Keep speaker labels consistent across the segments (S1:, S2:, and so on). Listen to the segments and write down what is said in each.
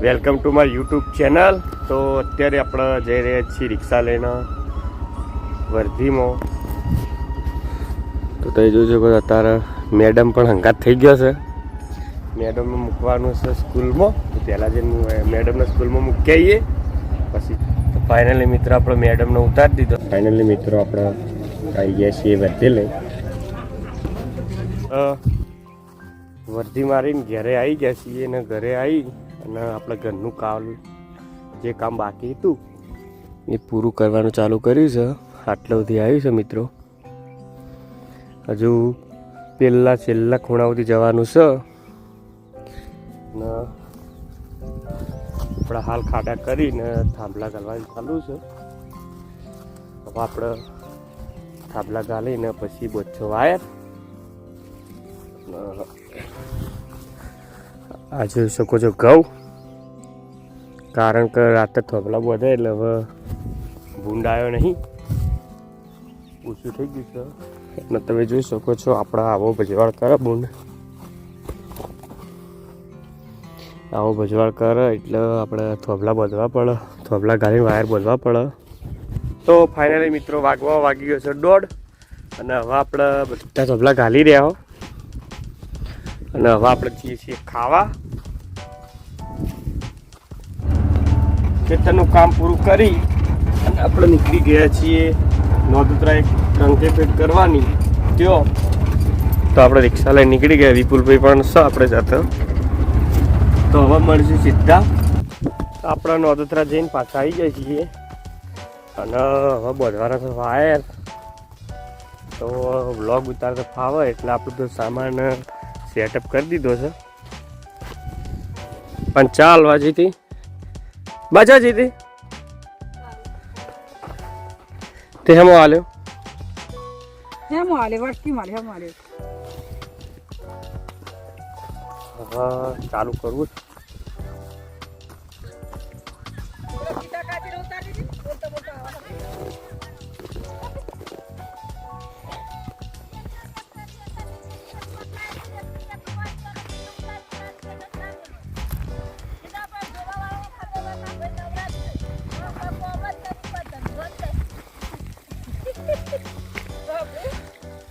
S1: Welcome to my YouTube channel. તો અત્યારે આપણે જઈ રહ્યા છીએ રિક્ષા લઈને વર્ધીમાં. તો તમે જોઈ શકો અત્યારે મેડમ પણ હંગાત થઈ ગયો છે. મેડમને મૂકવાનું છે સ્કૂલમાં. તો પહેલાં જઈને મેડમને સ્કૂલમાં મૂકી આવીએ. પછી ફાઇનલી મિત્રો આપણે મેડમને ઉતારી દીધો. ફાઇનલી મિત્રો આપણે આવી ગયા છીએ વર્ધી લઈ. વર્ધી મારીને ઘરે આવી ગયા છીએ અને ઘરે આવી અને આપણે ઘરનું કામ જે કામ બાકી હતું એ પૂરું કરવાનું ચાલુ કર્યું છે. આટલા સુધી આવ્યું છે મિત્રો. હજુ છેલ્લા ખૂણા સુધી જવાનું છે ને આપણે હાલ ખાડા કરીને થાંભલા ગાળવાનું ચાલુ છે. હવે આપણે થાંભલા ગાળીને પછી બોચ્છો વાયર. આ જોઈ શકો છો ઘઉં, કારણ કે રાતે થોભલા બધે એટલે હવે ભૂંડ આવ્યો નહીં, ઓછું થઈ ગયું છે. અને તમે જોઈ શકો છો આપણા આવો ભજવાળ કરે ભૂંડ, આવો ભજવાળ કરે એટલે આપણે થોભલા બાંધવા પડે, થોભલા ગાળીને વાયર બાંધવા પડે. તો ફાઇનલી મિત્રો વાગી ગયો છે 1:30 અને હવે આપણે બધા થોભલા ગાળી રહ્યા હો. અને હવે આપણે જઈએ છીએ ખાવા. ખેતરનું કામ પૂરું કરી અને આપણે નીકળી ગયા છીએ નોંધોત્રા એક ટંકે પેટ કરવાની. ત્યો તો આપણે રિક્ષા લઈને નીકળી ગયા. વિપુલભાઈ પણ છે આપણે સાથે. તો હવે મળશે સીધા આપણે નોંધોત્રા જઈને પાછા આવી જાય છીએ. અને હવે બધવાના છે વાયર. તો વ્લોગ ઉતારતો ફાવે એટલે આપણું તો સામાન સેટઅપ કરી દીધો છે. પણ ચાલવા જીતી બાજા જીતી તે હેમો આલ્યો
S2: વટકી મારે
S1: હા ચાલુ કરવું.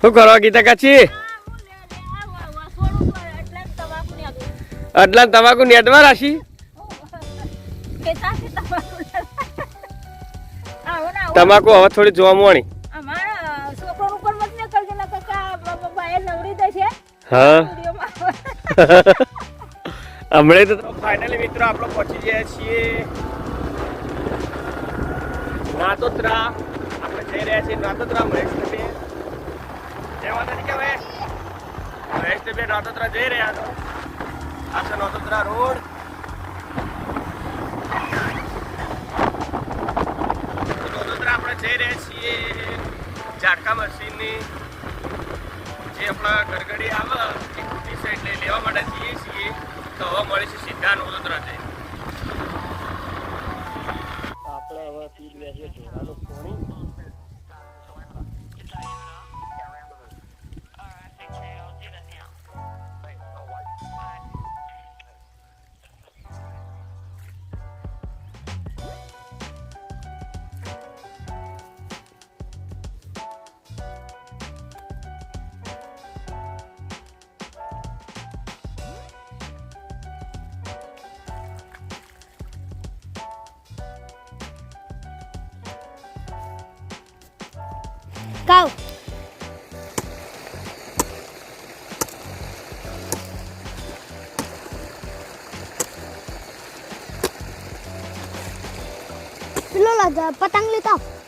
S1: શું કરો ગીતા કાચી? આટલા તમાકુ નેટમાં રાશી તમાકુ હવે થોડી જોવા મળી. હા હમણાં તો ફાઇનલી મિત્રો આપણે પહોંચી ગયા છીએ નાતોત્રા. આપણે જઈ રહ્યા છીએ નાતોત્રા મહેશભાઈ નાતોત્રા જઈ રહ્યા છો. આ છે નાતોત્રા રોડ. નાતોત્રા આપણે જઈ રહ્યા છીએ ઝાટકા મશીનની જે આપણા ગરગડી આવે એ ખોટી સાઈડ લઈ લેવા માટે જઈએ છીએ. તો હવે મળીશું સીધા નાતોત્રા જઈ. આપણે હવે પી રહ્યા છીએ ઢોરાનું પાણી.
S3: Go. Lo là giờ patang lito.